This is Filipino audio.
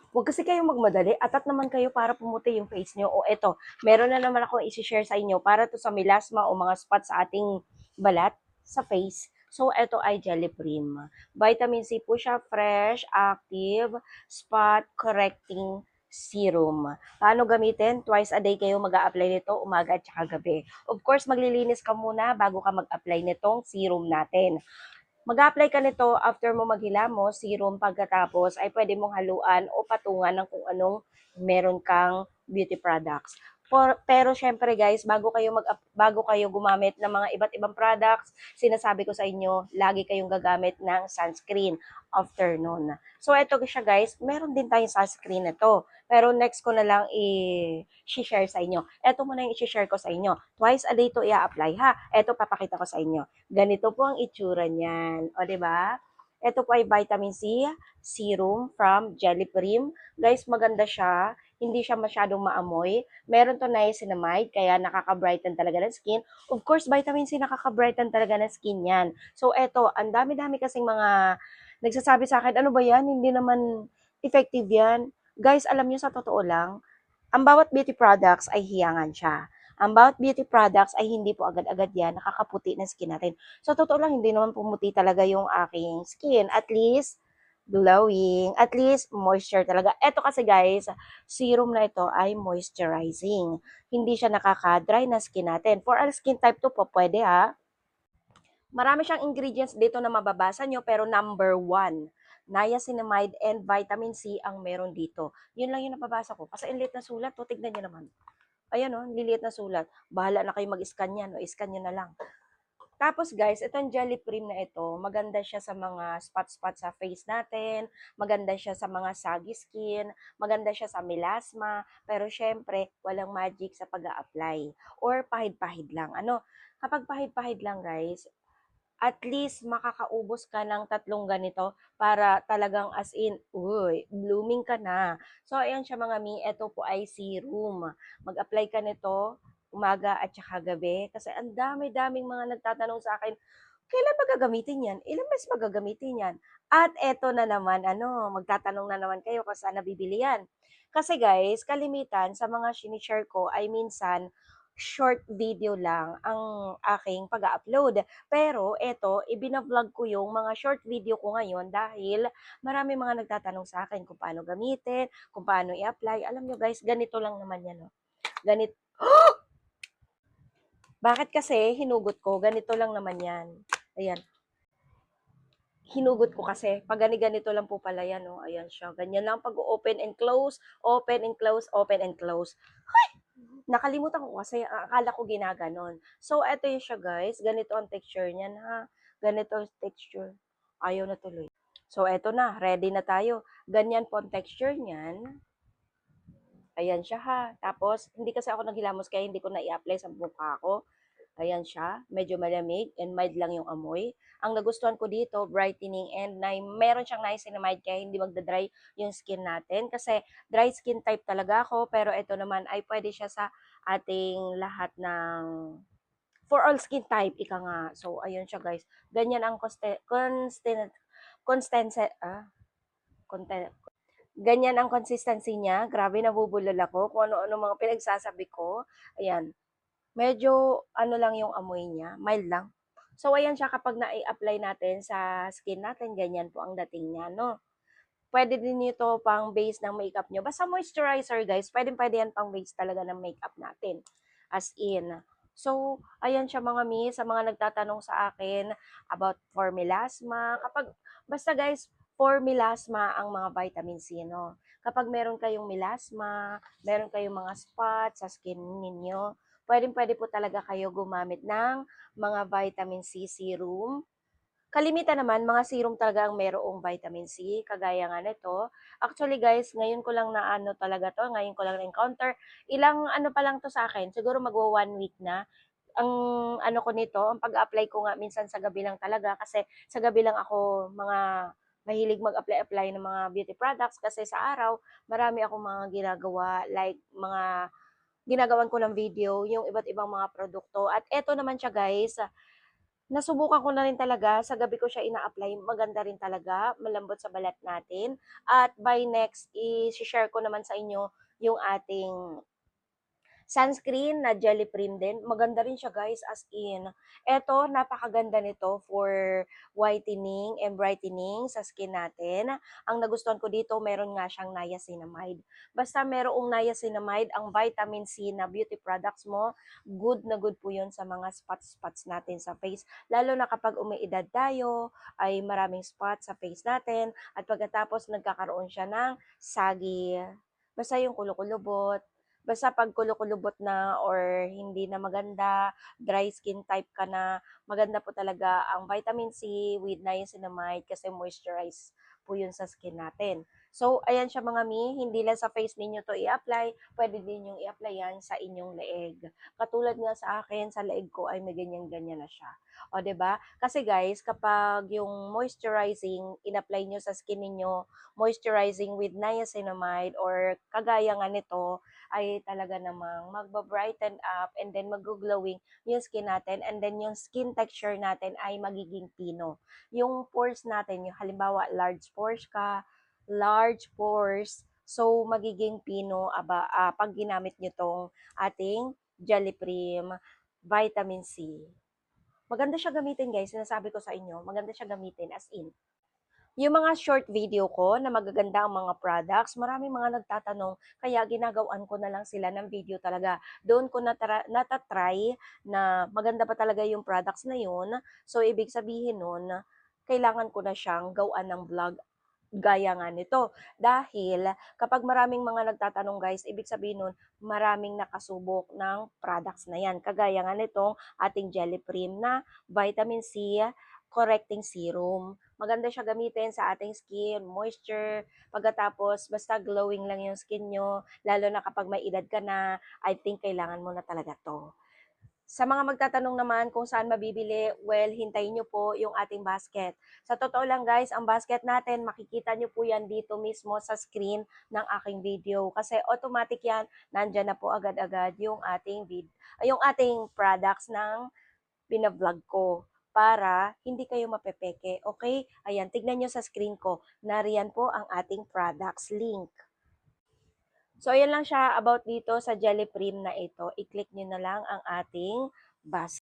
Huwag kasi kayong magmadali. Atat naman kayo para pumuti yung face nyo. O eto, meron na naman akong isi-share sa inyo para to sa melasma o mga spots sa ating balat sa face. So, eto ay Jelly Prim. Vitamin C po siya, fresh, active, spot correcting serum. Paano gamitin? Twice a day kayo mag apply nito, umaga at saka gabi. Of course, maglilinis ka muna bago ka mag-apply nitong serum natin. Mag-a-apply ka nito after mo maghilamos, serum pagkatapos ay pwede mong haluan o patungan ng kung anong meron kang beauty products. Pero syempre guys, bago kayo gumamit ng mga iba't ibang products, sinasabi ko sa inyo, lagi kayong gagamit ng sunscreen after nun. So ito siya guys, meron din tayong sunscreen nito. Pero next ko na lang i-share sa inyo. Ito muna yung i-share ko sa inyo. Twice a day to i-apply ha. Ito papakita ko sa inyo. Ganito po ang itsura niyan. O, di ba? Ito po ay vitamin C serum from Jelly Prim. Guys, maganda siya. Hindi siya masyadong maamoy. Meron to niacinamide, kaya nakaka-brighten talaga ng skin. Of course, vitamin C nakaka-brighten talaga ng skin yan. So, eto, ang dami-dami kasing mga nagsasabi sa akin, ano ba yan? Hindi naman effective yan. Guys, alam nyo sa totoo lang, ang bawat beauty products ay hiyangan siya. Ang bawat beauty products ay hindi po agad-agad yan nakakaputi ng skin natin. So, totoo lang, hindi naman pumuti talaga yung aking skin. At least, glowing. At least, moisture talaga. Ito kasi guys, serum na ito ay moisturizing. Hindi siya nakaka-dry na skin natin. For all skin type to po, pwede ha. Marami siyang ingredients dito na mababasa nyo, pero number one, niacinamide and vitamin C ang meron dito. Yun lang yung nababasa ko. Kasi ang liit na sulat, to, tignan nyo naman. Ayan o, liliit na sulat. Bahala na kayo mag-scan yan, o scan nyo na lang. Tapos guys, itong Jelly Prim na ito, maganda siya sa mga spot-spot sa face natin, maganda siya sa mga saggy skin, maganda siya sa melasma, pero syempre, walang magic sa pag-a-apply. Or pahid-pahid lang. Ano, kapag pahid-pahid lang guys, at least makakaubos ka ng tatlong ganito para talagang as in, uy, blooming ka na. So, ayan siya mga mi, ito po ay serum. Mag-apply ka nito umaga at saka gabi kasi ang dami-daming mga nagtatanong sa akin, kailan ba gagamitin yan? Ilang beses ba gagamitin yan? At eto na naman, magtatanong na naman kayo kung saan nabibili yan. Kasi guys, kalimitan sa mga sinishare ko ay minsan short video lang ang aking pag-upload. Pero eto, ibina-vlog ko yung mga short video ko ngayon dahil marami mga nagtatanong sa akin kung paano gamitin, kung paano i-apply. Alam nyo guys, ganito lang naman yan. No? Ganito. Bakit kasi hinugot ko? Ganito lang naman yan. Ayan. Hinugot ko kasi. Pag ganito lang po pala yan. No? Ayan siya. Ganyan lang pag-open and close, open and close, open and close. Nakalimutan ko kasi akala ko ginaganon. So, eto yun siya guys. Ganito ang texture niyan ha. Ganito ang texture. Ayaw na tuloy. So, eto na. Ready na tayo. Ganyan po ang texture niyan. Ayan siya ha. Tapos, hindi kasi ako naghilamos kaya hindi ko na i-apply sa mukha ko. Ayan siya, medyo malamig and mild lang yung amoy. Ang nagustuhan ko dito, brightening and meron siyang niacinamide kaya hindi magda-dry yung skin natin. Kasi dry skin type talaga ako, pero ito naman ay pwede siya sa ating lahat ng for all skin type, ika nga. So, ayun siya guys. Ganyan ang consistency, ganyan ang consistency niya. Grabe, nabubulol ako kung ano-ano mga pinagsasabi ko. Ayan. Medyo ano lang yung amoy niya, mild lang. So ayan siya kapag na-apply natin sa skin natin, ganyan po ang dating niya, no? Pwede din ito pang base ng makeup nyo. Basta moisturizer, guys. Pwede yan pang base talaga ng makeup natin. As in. So, ayan siya mga mi, sa mga nagtatanong sa akin about for melasma. Basta guys, for melasma ang mga vitamin C, no? Kapag meron kayong melasma, meron kayong mga spots sa skin ninyo, pwede po talaga kayo gumamit ng mga vitamin C serum. Kalimitan naman, mga serum talaga ang merong vitamin C, kagaya nga nito. Actually guys, ngayon ko lang na ano talaga to, ngayon ko lang na-encounter. Ilang ano pa lang to sa akin, siguro magwa 1 week na. Ang ano ko nito, ang pag-apply ko nga minsan sa gabi lang talaga kasi sa gabi lang ako mga mahilig mag-apply ng mga beauty products kasi sa araw marami akong mga ginagawa like mga ginagawan ko ng video, yung iba't ibang mga produkto. At eto naman siya guys, Nasubukan ko na rin talaga, sa gabi ko siya ina-apply, maganda rin talaga, malambot sa balat natin. At by next, i-share ko naman sa inyo yung ating sunscreen na Jelly Prim din. Maganda rin siya guys, as in. Eto, napakaganda nito for whitening and brightening sa skin natin. Ang nagustuhan ko dito, meron nga siyang niacinamide. Basta merong niacinamide, ang vitamin C na beauty products mo, good na good po yun sa mga spots-spots natin sa face. Lalo na kapag umiidad tayo, ay maraming spots sa face natin, at pagkatapos nagkakaroon siya ng saggy, basta yung kulukulubot, basta pag kulukulubot na or hindi na maganda, dry skin type ka na, maganda po talaga ang vitamin C with niacinamide kasi moisturize po yun sa skin natin. So, ayan siya mga mi, hindi lang sa face ninyo to i-apply, pwede din yung i-apply yan sa inyong leeg. Katulad nga sa akin, sa leeg ko ay may ganyan-ganyan na siya. O, ba diba? Kasi guys, kapag yung moisturizing, in-apply nyo sa skin ninyo, moisturizing with niacinamide or kagaya nga nito, ay talaga namang magba-brighten up and then mag-glowing yung skin natin, and then yung skin texture natin ay magiging pino. Yung pores natin, yung halimbawa large pores, so magiging pino pag ginamit nyo tong ating Jelly Prim Vitamin C. Maganda siya gamitin guys, sinasabi ko sa inyo, maganda siya gamitin as in. Yung mga short video ko na magaganda ang mga products, maraming mga nagtatanong, kaya ginagawan ko na lang sila ng video talaga. Doon ko natatry na maganda pa talaga yung products na yun. So, ibig sabihin nun, kailangan ko na siyang gawan ng vlog gaya nga nito. Dahil kapag maraming mga nagtatanong guys, ibig sabihin nun, maraming nakasubok ng products na yan. Kagaya nga nitong ating Jelly Prim na Vitamin C Correcting Serum. Maganda siya gamitin sa ating skin, moisture, pagkatapos basta glowing lang yung skin nyo, lalo na kapag may edad ka na, I think kailangan mo na talaga to. Sa mga magtatanong naman kung saan mabibili, well, hintayin nyo po yung ating basket. Sa totoo lang guys, ang basket natin, makikita nyo po yan dito mismo sa screen ng aking video. Kasi automatic yan, nandyan na po agad-agad yung ating products ng binablog ko para hindi kayo mapepeke. Okay? Ayan, tignan nyo sa screen ko. Nariyan po ang ating products link. So, ayan lang siya about dito sa Jelly Prim na ito. I-click nyo na lang ang ating basket.